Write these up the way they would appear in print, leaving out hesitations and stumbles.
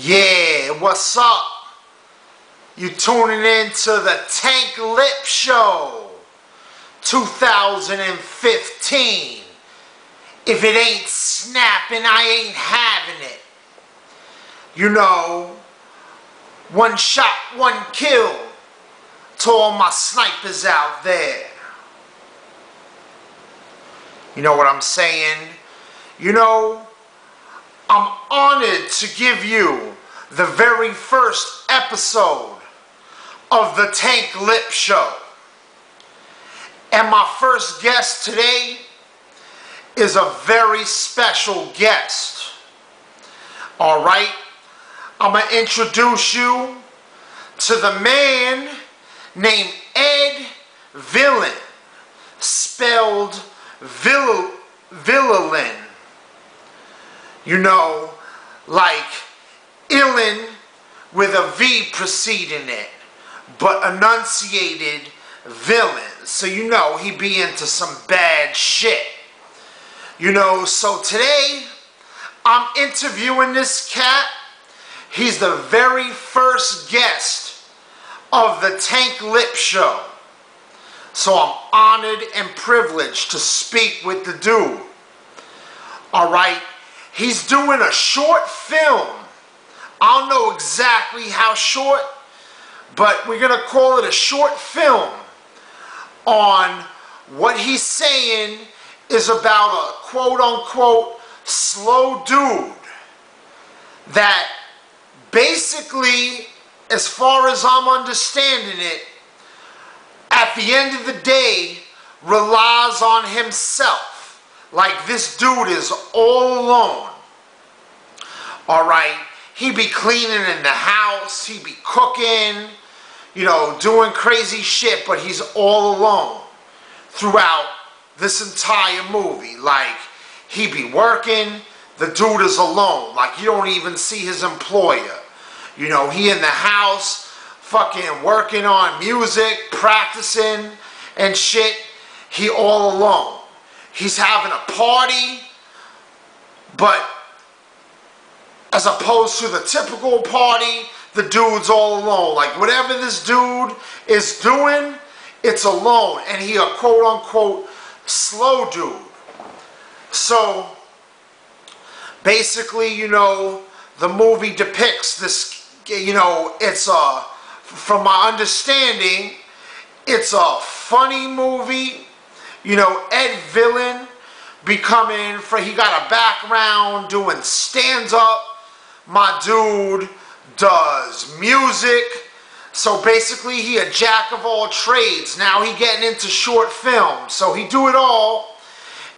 Yeah, what's up? You tuning in to the Tank Lip Show 2015. If it ain't snapping, I ain't having it. You know, one shot, one kill to all my snipers out there. You know what I'm saying? You know, I'm honored to give you the very first episode of the Tank Lip Show. And my first guest today is a very special guest. Alright? I'm going to introduce you to the man named ED VILLELIN, spelled VILLELIN. You know, like illin with a V preceding it, but enunciated villain. So you know he be into some bad shit. You know, so today I'm interviewing this cat. He's the very first guest of the Tank Lip Show. So I'm honored and privileged to speak with the dude. Alright? He's doing a short film. I don't know exactly how short, but we're going to call it a short film on what he's saying is about a quote-unquote slow dude that basically, as far as I'm understanding it, at the end of the day, relies on himself. Like this dude is all alone. Alright? He be cleaning in the house, he be cooking, you know, doing crazy shit, but he's all alone throughout this entire movie. Like, he be working, the dude is alone. Like, you don't even see his employer. You know, he in the house, fucking working on music, practicing and shit. He all alone. He's having a party, but as opposed to the typical party, the dude's all alone. Like whatever this dude is doing, it's alone. And he a quote-unquote slow dude. So basically, you know, the movie depicts this, you know, it's a, from my understanding, it's a funny movie. You know, ED VILLELIN becoming, he got a background doing stand-up. My dude does music. So basically he a jack of all trades. Now he getting into short film. So he do it all.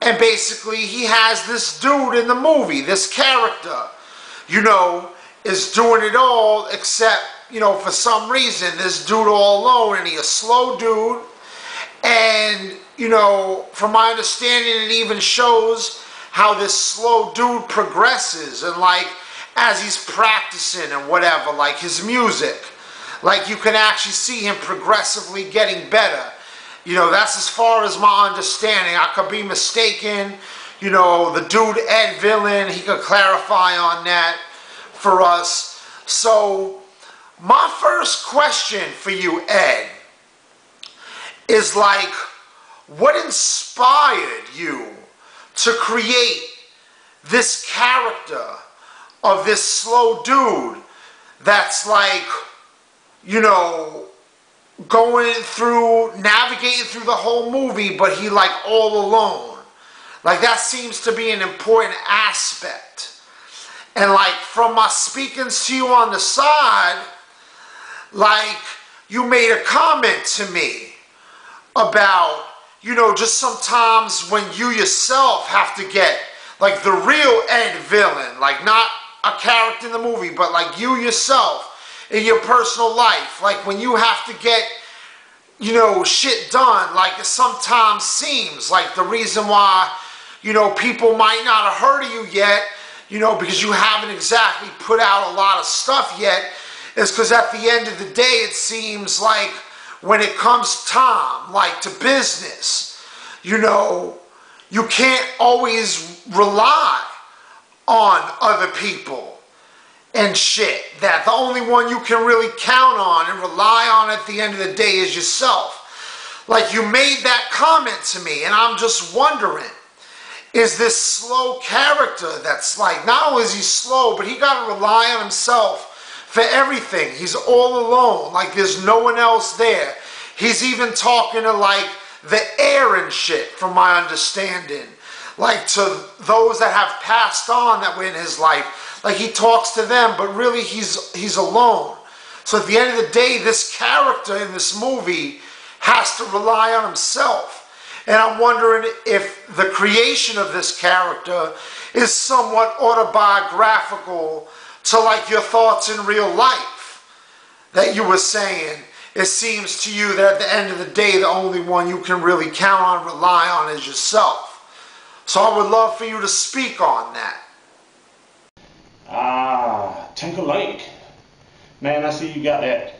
And basically he has this dude in the movie, this character, you know, is doing it all except, you know, for some reason this dude all alone and he a slow dude. And, you know, from my understanding, it even shows how this slow dude progresses and, like, as he's practicing and whatever, like his music. Like, you can actually see him progressively getting better. You know, that's as far as my understanding. I could be mistaken. You know, the dude, ED VILLELIN, he could clarify on that for us. So, my first question for you, Ed, is like, what inspired you to create this character of this slow dude that's like, you know, navigating through the whole movie, but he like all alone. Like that seems to be an important aspect. And like from my speakings to you on the side, like you made a comment to me about, you know, just sometimes when you yourself have to get, like the real ED VILLELIN, like not a character in the movie, but like you yourself in your personal life, like when you have to get, you know, shit done, like it sometimes seems like the reason why, you know, people might not have heard of you yet, you know, because you haven't exactly put out a lot of stuff yet, is because at the end of the day, it seems like when it comes time, like to business, you know, you can't always rely on other people. and shit, that the only one you can really count on and rely on at the end of the day is yourself. Like, you made that comment to me, and I'm just wondering, is this slow character that's like, not only is he slow, but he got to rely on himself for everything. He's all alone, like there's no one else there. He's even talking to like the air and shit, from my understanding, like to those that have passed on that were in his life. Like, he talks to them, but really he's alone. So at the end of the day, this character in this movie has to rely on himself. And I'm wondering if the creation of this character is somewhat autobiographical to like your thoughts in real life that you were saying. It seems to you that at the end of the day, the only one you can really count on, rely on, is yourself. So I would love for you to speak on that. Tank Lip. Man, I see you got that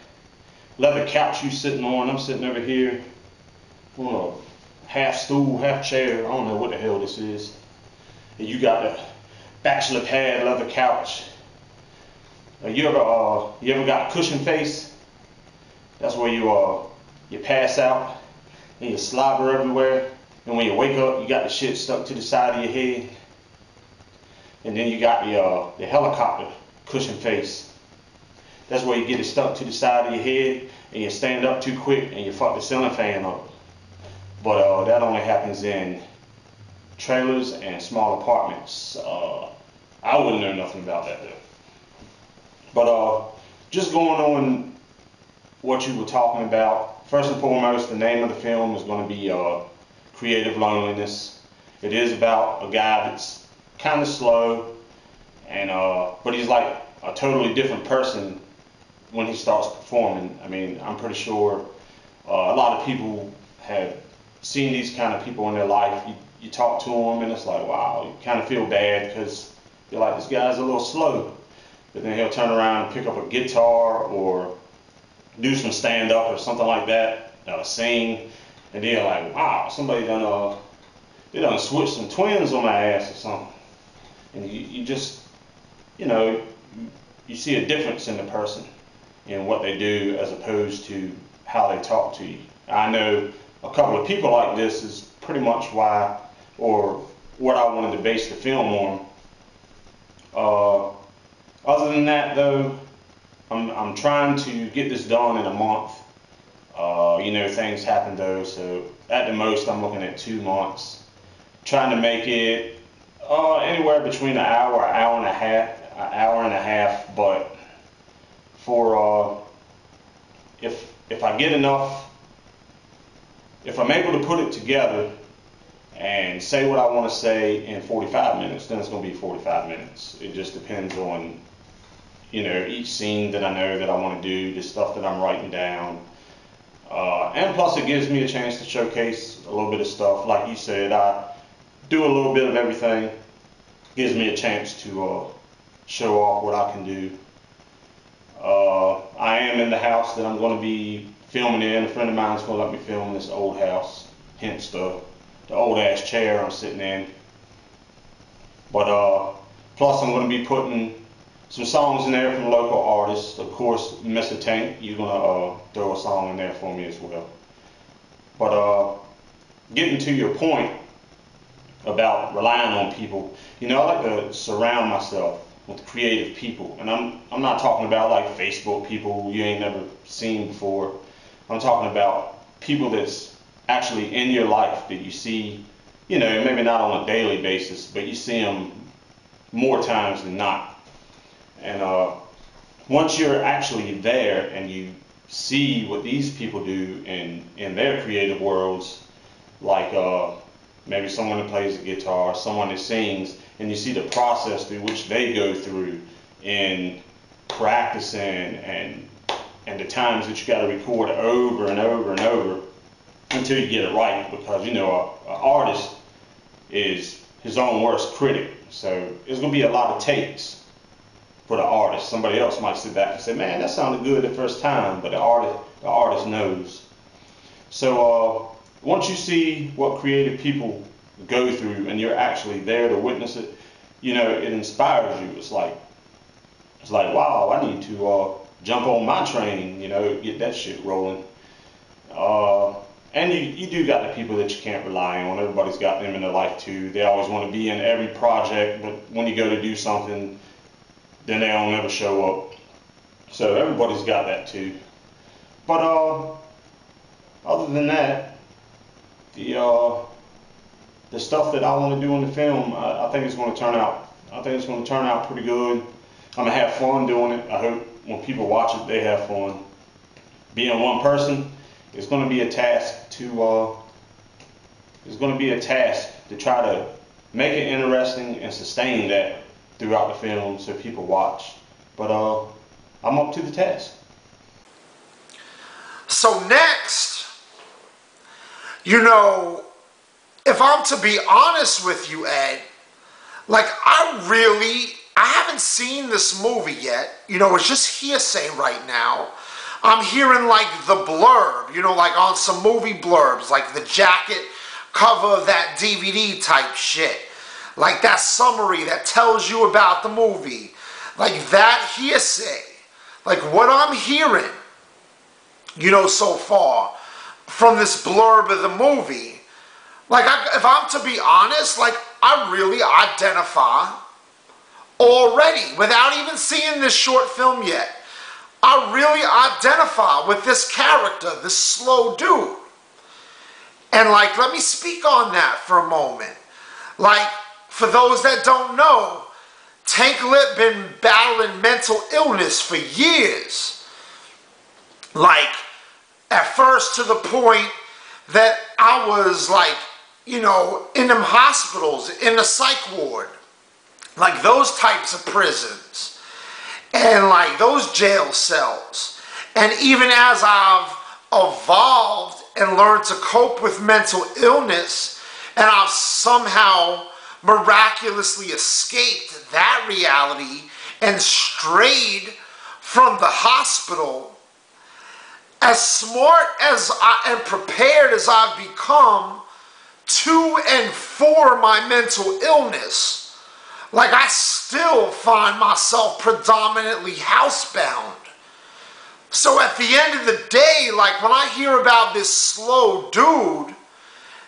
leather couch you sitting on. I'm sitting over here on a half stool, half chair. I don't know what the hell this is. And you got a bachelor pad leather couch. You ever got a cushion face? That's where you pass out and you slobber everywhere. And when you wake up, you got the shit stuck to the side of your head. And then you got the helicopter cushion face. That's where you get it stuck to the side of your head and you stand up too quick and you fuck the ceiling fan up. But that only happens in trailers and small apartments. I wouldn't know nothing about that though. But just going on what you were talking about, first and foremost, the name of the film is going to be Creative Loneliness. It is about a guy that's kind of slow, and but he's like a totally different person when he starts performing. I mean, I'm pretty sure a lot of people have seen these kind of people in their life. You talk to them and it's like, wow, you kind of feel bad because you're like, this guy's a little slow. But then he'll turn around and pick up a guitar or do some stand-up or something like that, sing, and then you're like, wow, somebody done switched some twins on my ass or something. And you just, you see a difference in the person and what they do as opposed to how they talk to you. I know a couple of people like this is pretty much why, or what I wanted to base the film on. Other than that though, I'm trying to get this done in a month. Things happen though, so at the most I'm looking at 2 months. Trying to make it anywhere between an hour and a half, but for if I get enough, if I'm able to put it together and say what I want to say in 45 minutes, then it's going to be 45 minutes. It just depends on, each scene that I know that I want to do, the stuff that I'm writing down. And plus it gives me a chance to showcase a little bit of stuff. Like you said, I do a little bit of everything. Gives me a chance to show off what I can do. I am in the house that I'm going to be filming in. A friend of mine is going to let me film in this old house, hence the old ass chair I'm sitting in. But plus I'm going to be putting some songs in there from local artists. Of course, Mr. Tank, you're going to throw a song in there for me as well. But getting to your point about relying on people, I like to surround myself with creative people. And I'm not talking about like Facebook people you ain't never seen before. I'm talking about people that's actually in your life that you see, maybe not on a daily basis, but you see them more times than not. And once you're actually there and you see what these people do in their creative worlds, like maybe someone that plays the guitar, someone that sings, and you see the process through which they go through in practicing and the times that you got to record over and over and over until you get it right, because an artist is his own worst critic. So there's going to be a lot of takes for the artist. Somebody else might sit back and say, man, that sounded good the first time, but the artist knows. So once you see what creative people go through and you're actually there to witness it, it inspires you. It's like, It's like, wow, I need to jump on my train, you know, get that shit rolling. And you do got the people that you can't rely on. Everybody's got them in their life too. They always want to be in every project, but when you go to do something, then they don't ever show up. So everybody's got that too. But other than that, the stuff that I want to do in the film, I think it's going to turn out. I think it's going to turn out pretty good. I'm gonna have fun doing it. I hope when people watch it, they have fun. Being one person, it's going to be a task to. It's going to be a task to try to make it interesting and sustain that throughout the film so people watch. But I'm up to the task. So next, you know, if I'm to be honest with you, Ed, like I haven't seen this movie yet. You know, it's just hearsay right now. I'm hearing like the blurb, you know, like on some movie blurbs, like the jacket cover of that DVD type shit. Like that summary that tells you about the movie. Like that hearsay. Like what I'm hearing, you know, so far from this blurb of the movie. Like if I'm to be honest, like I really identify already, without even seeing this short film yet, I really identify with this character, this slow dude. And like, let me speak on that for a moment. Like, for those that don't know, Tank Lip been battling mental illness for years. Like, at first to the point that I was like, you know, in them hospitals, in the psych ward. Like those types of prisons. And like those jail cells. And even as I've evolved and learned to cope with mental illness, and I've somehow miraculously escaped that reality and strayed from the hospital, as smart as and prepared as I've become to and for my mental illness, like I still find myself predominantly housebound. So at the end of the day, like when I hear about this slow dude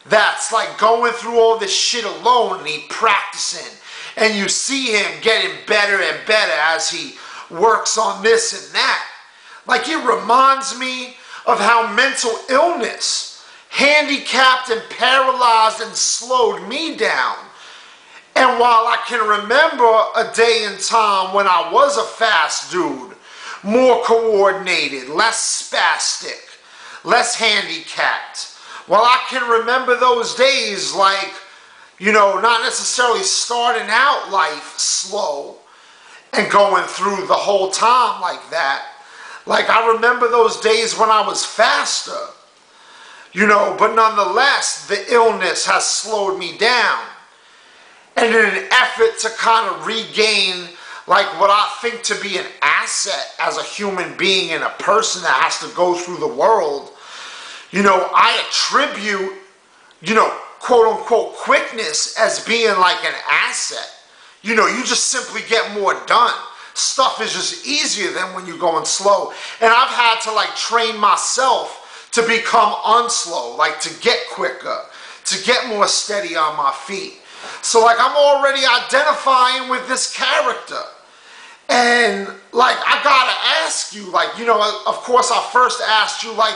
that's like going through all this shit alone and he practicing, and you see him getting better and better as he works on this and that, like it reminds me of how mental illness handicapped and paralyzed and slowed me down. And while I can remember a day and time when I was a fast dude, more coordinated, less spastic, less handicapped, while I can remember those days like, you know, not necessarily starting out life slow and going through the whole time like that, like I remember those days when I was faster, you know, but nonetheless, the illness has slowed me down. And in an effort to kind of regain like what I think to be an asset as a human being and a person that has to go through the world, you know, I attribute, you know, quote unquote quickness as being like an asset. You know, you just simply get more done. Stuff is just easier than when you're going slow. And I've had to like train myself to become unslow, like to get quicker, to get more steady on my feet. So like I'm already identifying with this character. And like I gotta ask you, like, you know, of course I first asked you like,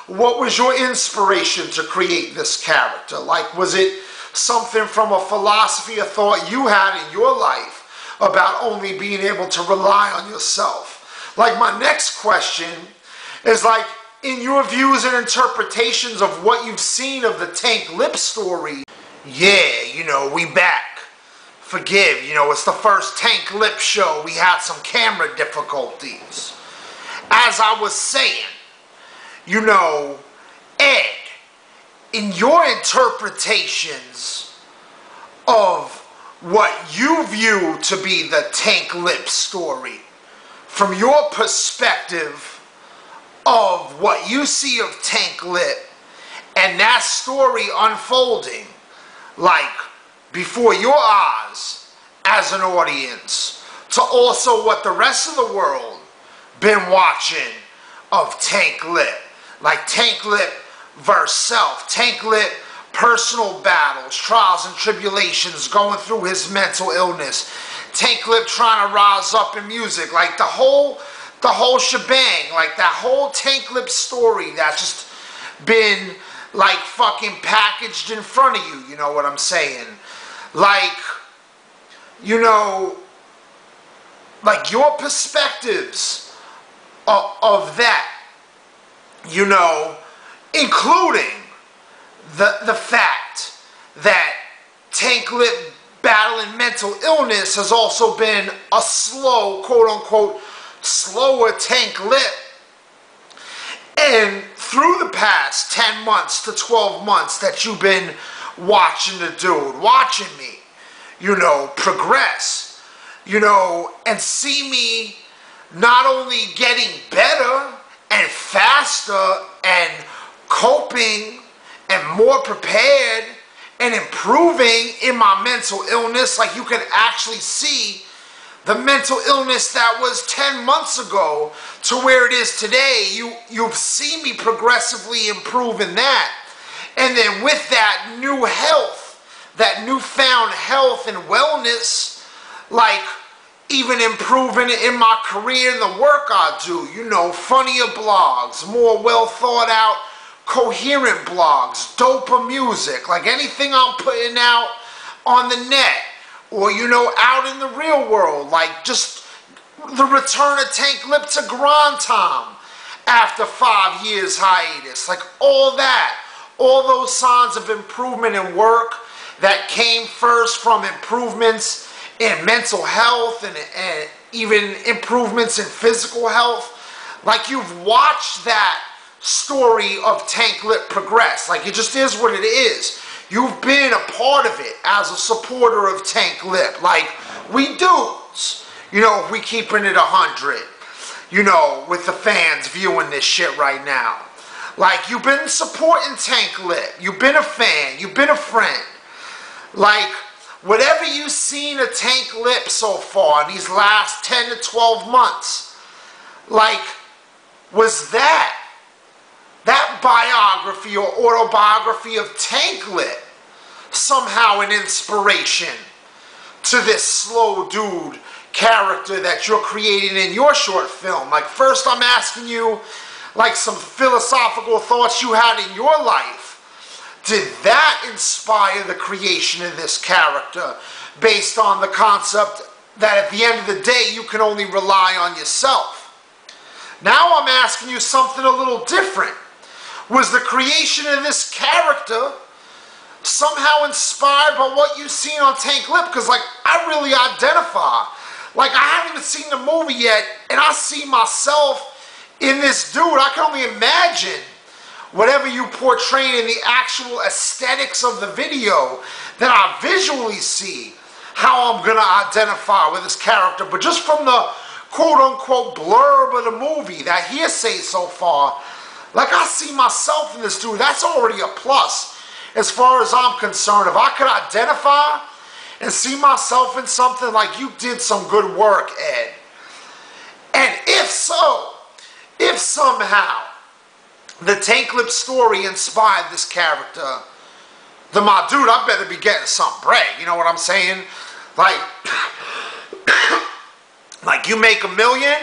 what was your inspiration to create this character? Like, was it something from a philosophy or thought you had in your life about only being able to rely on yourself? Like my next question is like, in your views and interpretations of what you've seen of the Tank Lip story, yeah, you know, we back. Forgive, you know, it's the first Tank Lip show. We had some camera difficulties. As I was saying, you know, Ed, in your interpretations of what you view to be the Tank Lip story, from your perspective of what you see of Tank Lip and that story unfolding, like before your eyes as an audience, to also what the rest of the world been watching of Tank Lip. Like Tank Lip versus self. Tank Lip personal battles, trials and tribulations, going through his mental illness. Tank Lip trying to rise up in music. Like the whole shebang. Like that whole Tank Lip story that's just been like fucking packaged in front of you. You know what I'm saying? Like, you know, like your perspectives of that, you know, including the fact that Tank Lip battling mental illness has also been a slow, quote unquote, slower Tank Lip. And through the past 10 months to 12 months that you've been watching the dude, watching me, you know, progress, you know, and see me not only getting better and faster and coping and more prepared and improving in my mental illness. Like you can actually see the mental illness that was 10 months ago to where it is today. You've seen me progressively improve in that. And then with that new health, that newfound health and wellness, like even improving in my career and the work I do, you know, funnier blogs, more well thought out, coherent blogs, doper music, like anything I'm putting out on the net or, you know, out in the real world, like just the return of Tank Lip to grind time after 5 years hiatus, like all that, all those signs of improvement in work that came first from improvements in mental health and even improvements in physical health. Like you've watched that story of Tank Lip progress. Like it just is what it is. You've been a part of it as a supporter of Tank Lip. Like we dudes, you know, if we keeping it 100, you know, with the fans viewing this shit right now. Like you've been supporting Tank Lip. You've been a fan. You've been a friend. Like whatever you've seen of Tank Lip so far in these last 10 to 12 months, like was that biography or autobiography of Tank Lip somehow an inspiration to this slow dude character that you're creating in your short film? Like first I'm asking you like some philosophical thoughts you had in your life. Did that inspire the creation of this character based on the concept that at the end of the day you can only rely on yourself? Now I'm asking you something a little different. Was the creation of this character somehow inspired by what you've seen on Tank Lip? Because like I really identify. Like I haven't even seen the movie yet and I see myself in this dude. I can only imagine whatever you portray in the actual aesthetics of the video that I visually see how I'm going to identify with this character. But just from the quote-unquote blurb of the movie, that hearsay so far, like I see myself in this dude. That's already a plus as far as I'm concerned. If I could identify and see myself in something, like you did some good work, Ed. And if so, if somehow the Tank Lip story inspired this character, then my dude, I better be getting some bread. You know what I'm saying? Like, like you make $1 million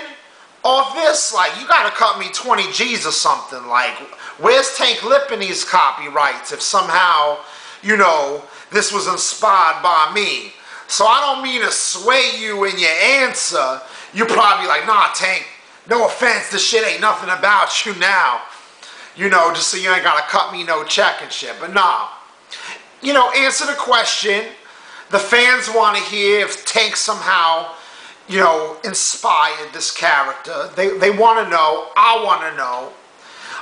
off this, like you gotta cut me 20 G's or something. Like, where's Tank Lip in these copyrights if somehow, you know, this was inspired by me? So I don't mean to sway you in your answer. You're probably like, nah, Tank, no offense, this shit ain't nothing about you now. You know, just so you ain't gotta cut me no check and shit. But nah, you know, answer the question. The fans want to hear if Tank somehow, you know, inspired this character. They want to know. I want to know.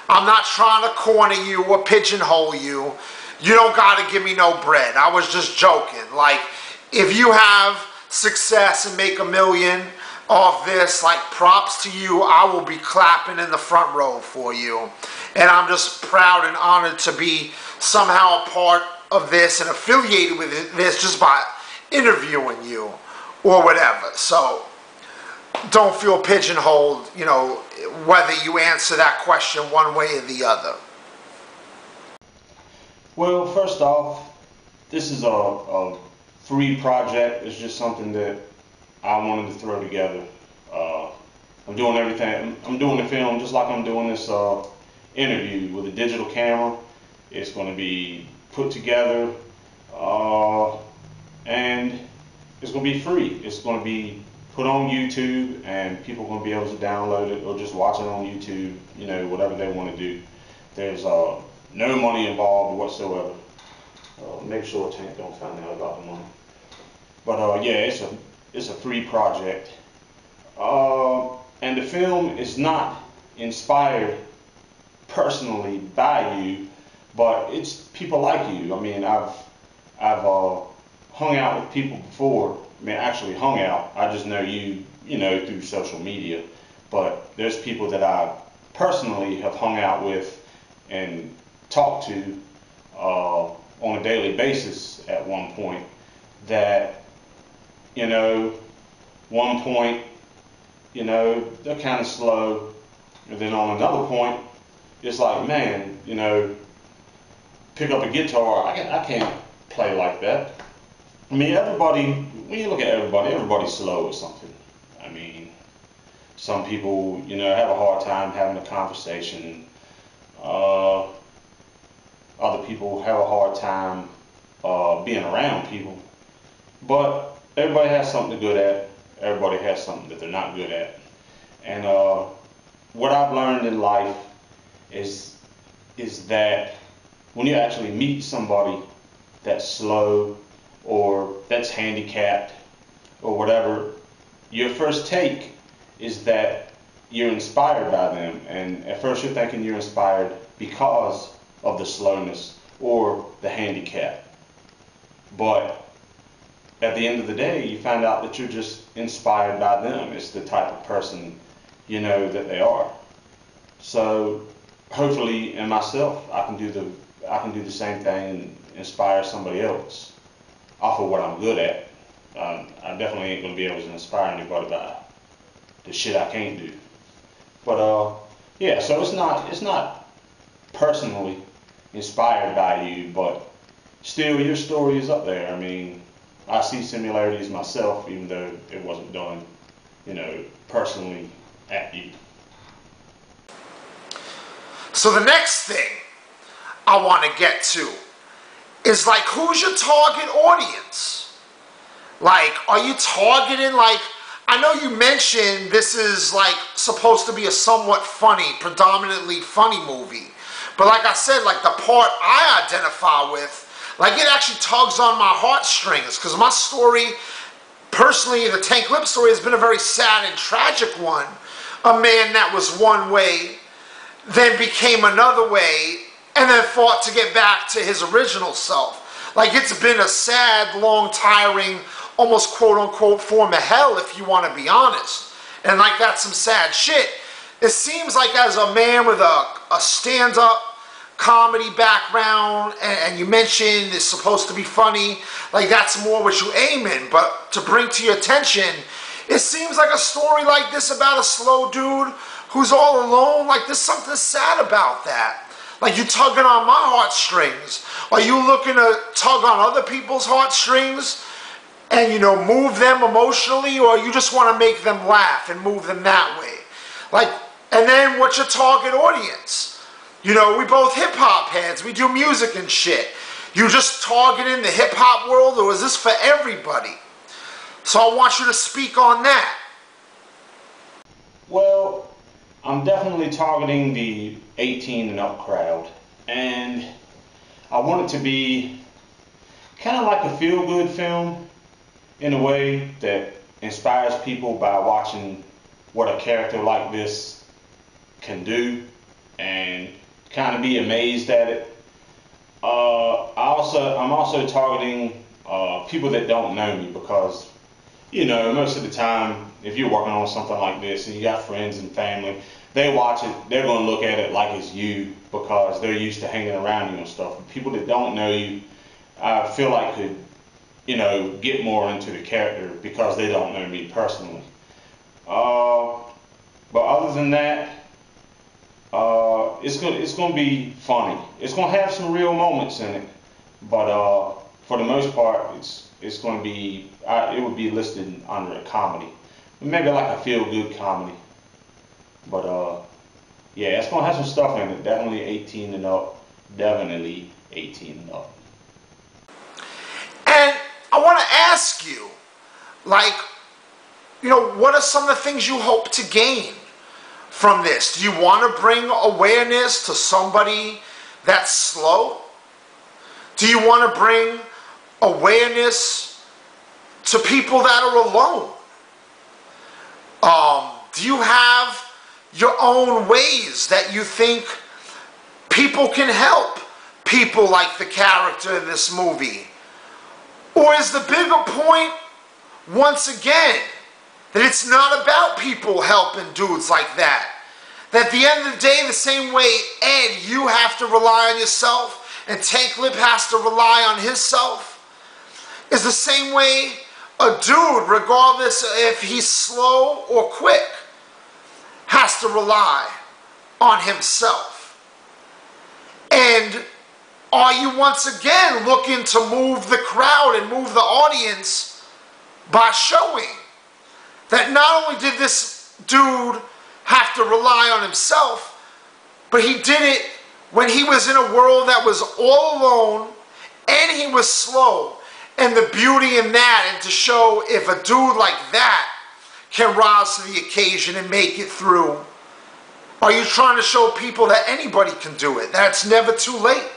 I'm not trying to corner you or pigeonhole you. You don't got to give me no bread. I was just joking. Like, if you have success and make $1 million off this, like, props to you. I will be clapping in the front row for you. And I'm just proud and honored to be somehow a part of this and affiliated with this just by interviewing you or whatever. So don't feel pigeonholed, you know, whether you answer that question one way or the other. Well, first off, this is a free project. It's just something that I wanted to throw together. I'm doing everything. I'm doing the film just like I'm doing this interview with a digital camera. It's going to be put together and it's going to be free. It's going to be put on YouTube and people are going to be able to download it or just watch it on YouTube, you know, whatever they want to do. There's no money involved whatsoever. Make sure Tank don't find out about the money. But yeah, it's a free project. And the film is not inspired personally by you, but it's people like you. I mean, I've hung out with people before. I mean, actually hung out. I just know you, you know, through social media. But there's people that I personally have hung out with and talked to on a daily basis at one point that, you know, one point, you know, they're kind of slow. And then on another point, it's like, man, you know, pick up a guitar. I can't play like that. I mean, everybody, when you look at everybody, everybody's slow or something. I mean, some people, you know, have a hard time having a conversation. Other people have a hard time being around people. But everybody has something they're good at. Everybody has something that they're not good at. And what I've learned in life is that when you actually meet somebody that's slow or that's handicapped or whatever, your first take is that you're inspired by them. And at first you're thinking you're inspired because of the slowness or the handicap. But at the end of the day, you find out that you're just inspired by them. It's the type of person, you know, that they are. So hopefully in myself, I can do the same thing and inspire somebody else off of what I'm good at. I definitely ain't gonna be able to inspire anybody by the shit I can't do. But yeah, so it's not personally inspired by you, but still your story is up there. I mean, I see similarities myself, even though it wasn't done, you know, personally at you. So the next thing I want to get to is like, who's your target audience? Like, are you targeting, like, I know you mentioned this is like supposed to be a somewhat funny, predominantly funny movie. But like I said, like the part I identify with, like it actually tugs on my heartstrings, because my story, personally, the Tank Lip story has been a very sad and tragic one. A man that was one way, then became another way, and then fought to get back to his original self. Like, it's been a sad, long, tiring, almost quote-unquote form of hell, if you want to be honest. And like, that's some sad shit. It seems like as a man with a stand-up comedy background, and you mentioned it's supposed to be funny, like that's more what you aim in. But to bring to your attention, it seems like a story like this about a slow dude who's all alone. Like, there's something sad about that. Like, you tugging on my heartstrings. Are you looking to tug on other people's heartstrings and, you know, move them emotionally, or you just want to make them laugh and move them that way? Like, and then what's your target audience? You know, we both hip-hop heads. We do music and shit. You just targeting the hip-hop world, or is this for everybody? So I want you to speak on that. Well, I'm definitely targeting the 18 and up crowd, and I want it to be kind of like a feel-good film in a way that inspires people by watching what a character like this can do and kind of be amazed at it. I'm also targeting people that don't know me, because, you know, most of the time, if you're working on something like this and you got friends and family, they watch it, they're going to look at it like it's you, because they're used to hanging around you and stuff. People that don't know you, I feel like could, you know, get more into the character because they don't know me personally. But other than that, it's gonna be funny. It's gonna have some real moments in it, but for the most part, it's gonna be it would be listed under a comedy, maybe like a feel-good comedy. But yeah, it's gonna have some stuff in it. Definitely 18 and up. Definitely 18 and up. And I want to ask you, like, what are some of the things you hope to gain from this? Do you want to bring awareness to somebody that's slow? Do you want to bring awareness to people that are alone? Do you have your own ways that you think people can help people like the character in this movie? Or is the bigger point, once again, that it's not about people helping dudes like that? That at the end of the day, the same way, Ed, you have to rely on yourself, and Tank Lip has to rely on himself, is the same way a dude, regardless if he's slow or quick, has to rely on himself. And are you once again looking to move the crowd and move the audience by showing that not only did this dude have to rely on himself, but he did it when he was in a world that was all alone and he was slow, and the beauty in that, and to show if a dude like that can rise to the occasion and make it through. Are you trying to show people that anybody can do it, that it's never too late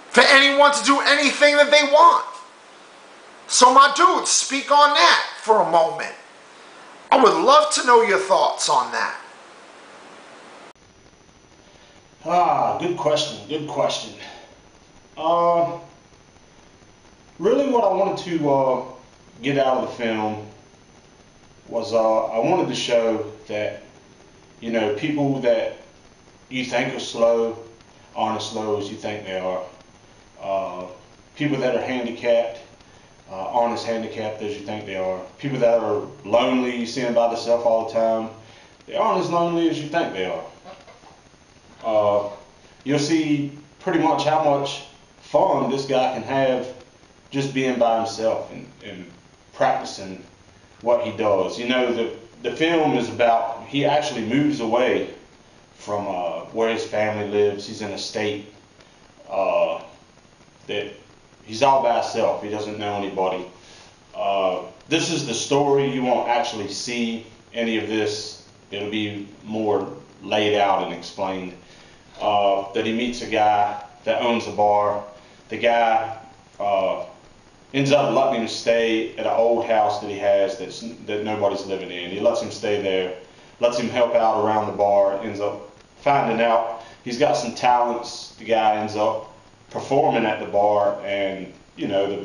for anyone to do anything that they want? So my dude, speak on that for a moment. I would love to know your thoughts on that. Good question, good question. Really what I wanted to get out of the film was I wanted to show that, people that you think are slow aren't as slow as you think they are. People that are handicapped aren't as handicapped as you think they are. People that are lonely, you see them by themselves all the time, they aren't as lonely as you think they are. You'll see pretty much how much fun this guy can have just being by himself and practicing what he does. The film is about, he actually moves away from where his family lives. He's in a state that he's all by himself. He doesn't know anybody. This is the story. You won't actually see any of this. It'll be more laid out and explained. That he meets a guy that owns a bar. The guy ends up letting him stay at an old house that he has that nobody's living in. He lets him stay there, lets him help out around the bar, ends up finding out he's got some talents. The guy ends up performing at the bar, and they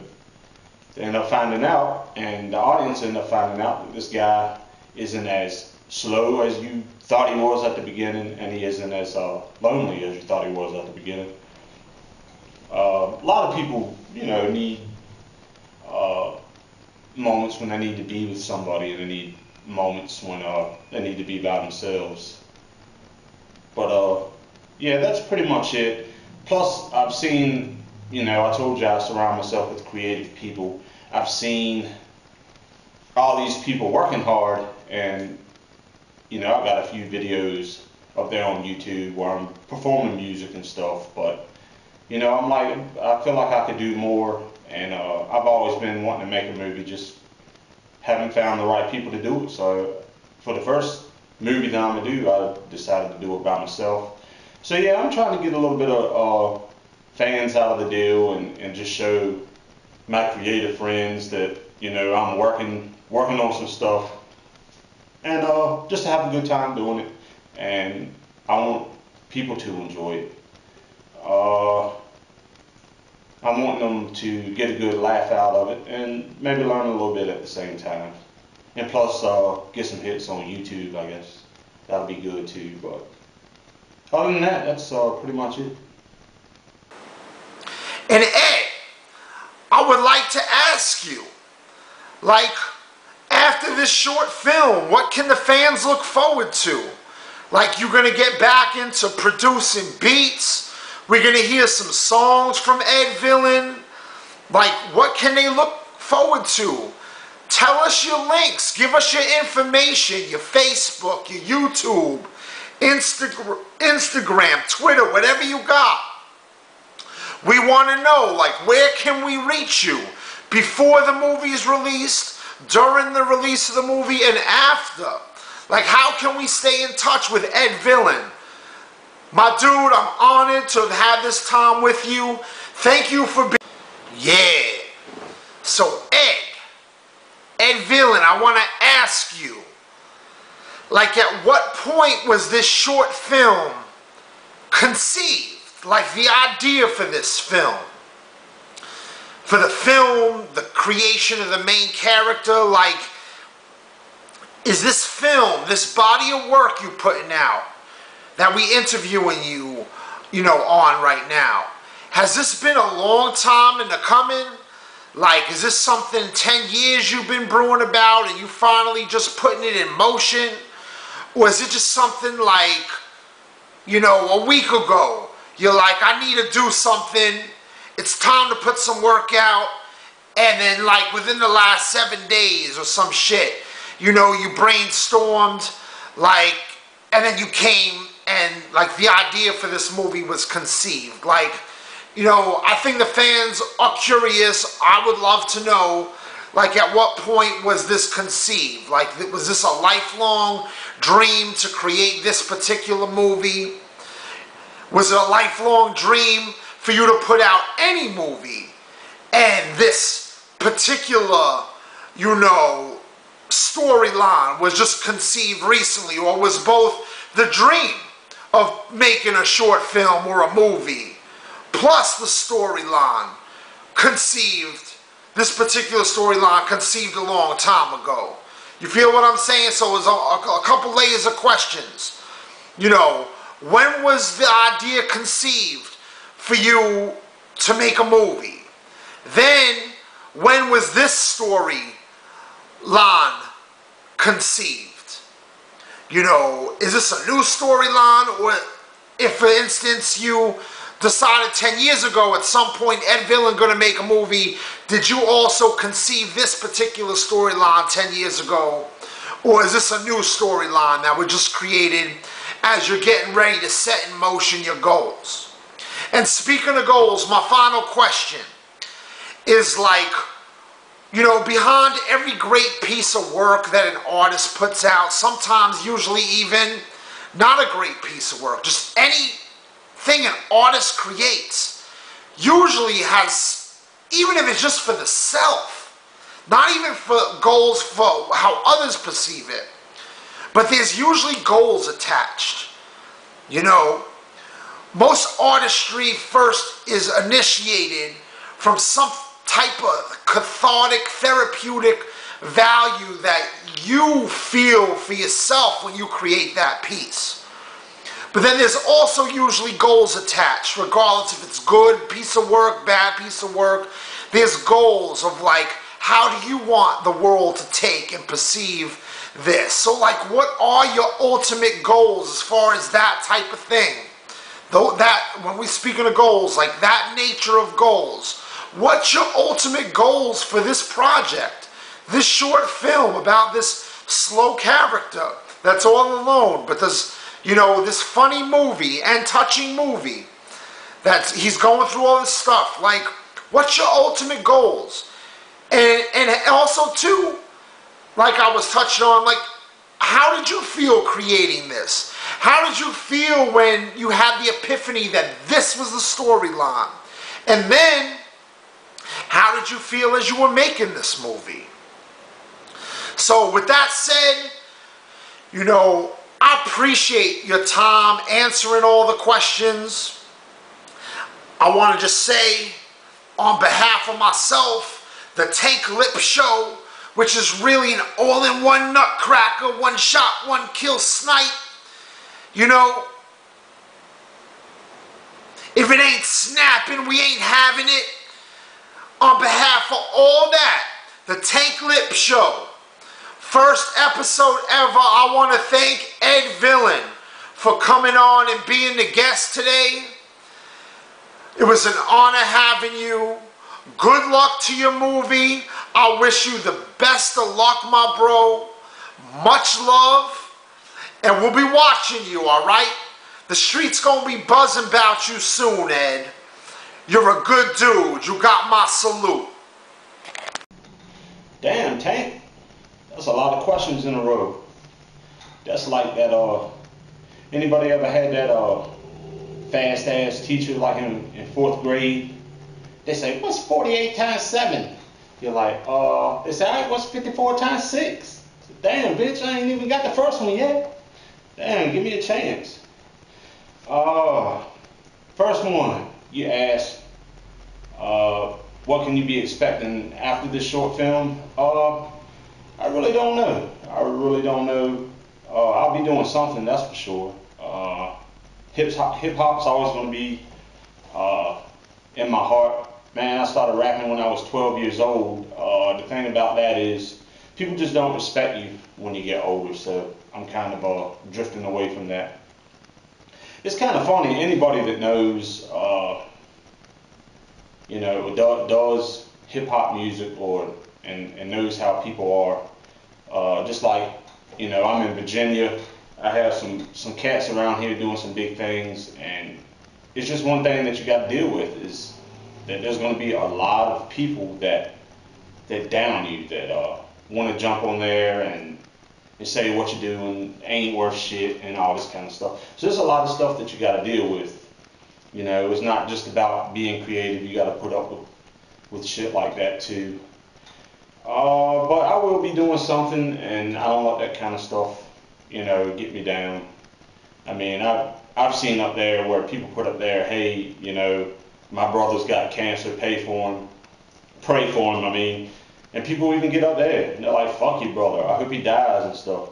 end up finding out, and the audience end up finding out that this guy isn't as slow as you thought he was at the beginning, and he isn't as lonely as you thought he was at the beginning. A lot of people, need moments when they need to be with somebody, and they need moments when they need to be by themselves. But yeah, that's pretty much it. Plus, I've seen, I told you I surround myself with creative people. I've seen all these people working hard, and I've got a few videos up there on YouTube where I'm performing music and stuff, but I feel like I could do more, and I've always been wanting to make a movie, just haven't found the right people to do it. So for the first movie that I'm gonna do, I decided to do it by myself. So yeah, I'm trying to get a little bit of fans out of the deal, and just show my creative friends that I'm working on some stuff, and just to have a good time doing it, and I want people to enjoy it. I want them to get a good laugh out of it, and maybe learn a little bit at the same time. And plus, get some hits on YouTube, I guess. That'll be good too. But other than that, that's pretty much it. And Ed, I would like to ask you, like, after this short film, what can the fans look forward to? Like, you're going to get back into producing beats? We're going to hear some songs from Ed Villelin? Like, what can they look forward to? Tell us your links. Give us your information, your Facebook, your YouTube, Instagram, Twitter, whatever you got. We want to know, like, where can we reach you? Before the movie is released, during the release of the movie, and after. Like, how can we stay in touch with Ed Villelin? My dude, I'm honored to have this time with you. Thank you for being... Yeah. So, Ed Villelin, I want to ask you, like, at what point was this short film conceived? Like, the idea for this film? For the film, the creation of the main character, like, is this film, this body of work you putting out, that we interviewing you, on right now, has this been a long time in the coming? Like, is this something 10 years you've been brewing about and you finally just putting it in motion? Or is it just something like, a week ago, you're like, I need to do something, it's time to put some work out, and then, like, within the last 7 days or some shit, you brainstormed, like, and then you came and, like, the idea for this movie was conceived. Like, I think the fans are curious. I would love to know, like, at what point was this conceived? Like, was this a lifelong dream to create this particular movie? Was it a lifelong dream for you to put out any movie? And this particular, storyline was just conceived recently, or was both the dream of making a short film or a movie plus the storyline conceived, this particular storyline conceived a long time ago? You feel what I'm saying? So it's a couple layers of questions. When was the idea conceived for you to make a movie? Then, when was this storyline conceived? Is this a new storyline? Or if, for instance, you decided 10 years ago at some point Ed Villelin going to make a movie, did you also conceive this particular storyline 10 years ago? Or is this a new storyline that was just created as you're getting ready to set in motion your goals? And speaking of goals, my final question is, like, behind every great piece of work that an artist puts out, sometimes, usually even not a great piece of work, just anything an artist creates, usually has, even if it's just for the self, not even for goals for how others perceive it, but there's usually goals attached. Most artistry first is initiated from some type of cathartic, therapeutic value that you feel for yourself when you create that piece. But then there's also usually goals attached, regardless if it's good piece of work, bad piece of work. There's goals of, like, how do you want the world to take and perceive this? So, like, what are your ultimate goals as far as that type of thing? Though that, when we're speaking of goals, like that nature of goals, what's your ultimate goals for this project? This short film about this slow character that's all alone, but there's, this funny movie and touching movie that he's going through all this stuff. Like, what's your ultimate goals? And also, too, like I was touching on, like, how did you feel creating this? How did you feel when you had the epiphany that this was the storyline? And then, how did you feel as you were making this movie? So, with that said, I appreciate your time answering all the questions. I want to just say, on behalf of myself, the Tank Lip Show, which is really an all-in-one nutcracker, one shot, one kill snipe. If it ain't snapping, we ain't having it. On behalf of all that, the Tank Lip Show, First episode ever. I want to thank Ed Villain for coming on and being the guest today. It was an honor having you. Good luck to your movie. I wish you the best of luck, my bro. Much love. And we'll be watching you, alright? The street's gonna be buzzing about you soon, Ed. You're a good dude. You got my salute. Damn, Tank. That's a lot of questions in a row. That's like that, anybody ever had that, fast ass teacher like in 4th grade? They say, what's 48 times 7? You're like, they say, alright, what's 54 times 6? Damn, bitch, I ain't even got the first one yet. Damn, give me a chance. First one, you ask, what can you be expecting after this short film? I really don't know. I really don't know. I'll be doing something, that's for sure. Hip hop's always going to be in my heart. Man, I started rapping when I was 12 years old. The thing about that is people just don't respect you when you get older, so I'm kind of drifting away from that. It's kind of funny, anybody that knows, you know, does hip hop music and knows how people are, just like, you know, I'm in Virginia. I have some cats around here doing some big things, and it's just one thing that you got to deal with is that there's going to be a lot of people that down you, that want to jump on there and say what you're doing ain't worth shit and all this kind of stuff. So there's a lot of stuff that you got to deal with. You know, it's not just about being creative. You got to put up with shit like that too. But I will be doing something, and I don't let that kind of stuff, you know, get me down. I mean, I've seen up there where people put up there, hey, you know, my brother's got cancer, pray for him, I mean, and people even get up there and they're like, fuck you, brother, I hope he dies and stuff.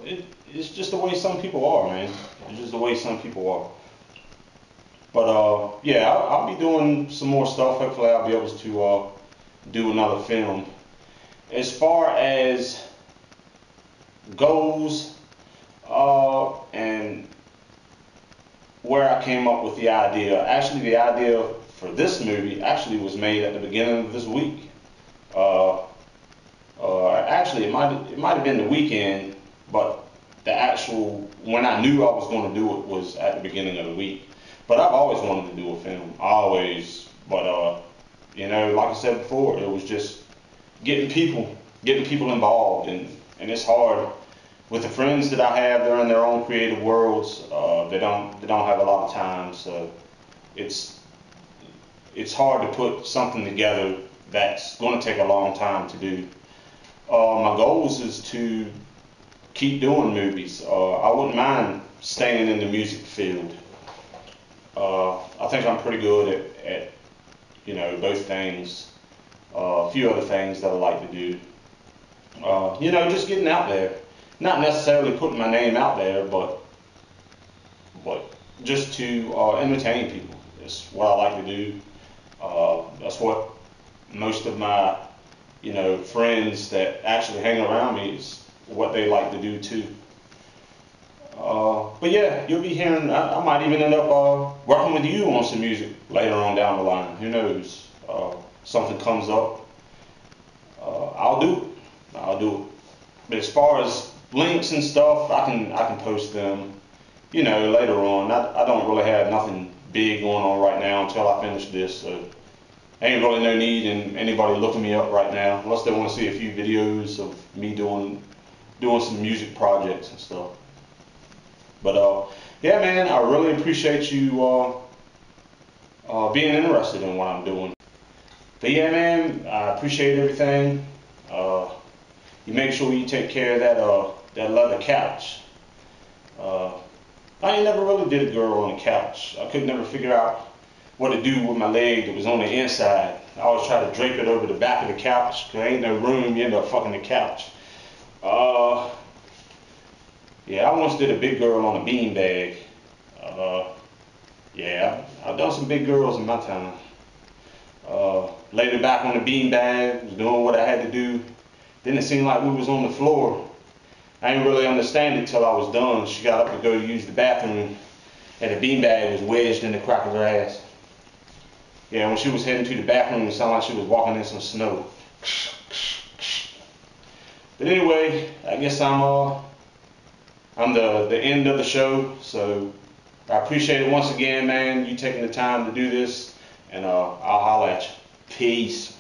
It's just the way some people are, man. It's just the way some people are. But yeah, I'll be doing some more stuff. Hopefully I'll be able to do another film. As far as goals and where I came up with the idea, actually the idea for this movie actually was made at the beginning of this week. Actually, it might have been the weekend, but the actual, when I knew I was going to do it was at the beginning of the week. But I've always wanted to do a film, always. But you know, like I said before, it was just getting people involved, and it's hard with the friends that I have. They're in their own creative worlds. They don't have a lot of time, so it's hard to put something together that's going to take a long time to do. My goals is to keep doing movies. I wouldn't mind staying in the music field. I think I'm pretty good at you know, both things. A few other things that I like to do. You know, just getting out there. Not necessarily putting my name out there, but just to entertain people. It's what I like to do. That's what most of my, you know, friends that actually hang around me is what they like to do too. But yeah, you'll be hearing, I might even end up working with you on some music later on down the line. Who knows? Something comes up, I'll do it. I'll do it. But as far as links and stuff, I can post them, you know, later on. I don't really have nothing big going on right now until I finish this. So ain't really no need in anybody looking me up right now, unless they want to see a few videos of me doing some music projects and stuff. But yeah, man, I really appreciate you being interested in what I'm doing. But yeah, man, I appreciate everything. You make sure you take care of that leather couch. I ain't never really did a girl on the couch. I could never figure out what to do with my leg that was on the inside. I always try to drape it over the back of the couch, because there ain't no room, you end up fucking the couch. Yeah, I once did a big girl on a beanbag. Yeah, I've done some big girls in my time. Laid it back on the beanbag, was doing what I had to do. Then it seemed like we was on the floor, I didn't really understand it till I was done. She got up to go use the bathroom, and a beanbag was wedged in the crack of her ass. Yeah, when she was heading to the bathroom, it sounded like she was walking in some snow. But anyway, I guess I'm the end of the show. So I appreciate it once again, man. You taking the time to do this, and I'll holler at you. Peace.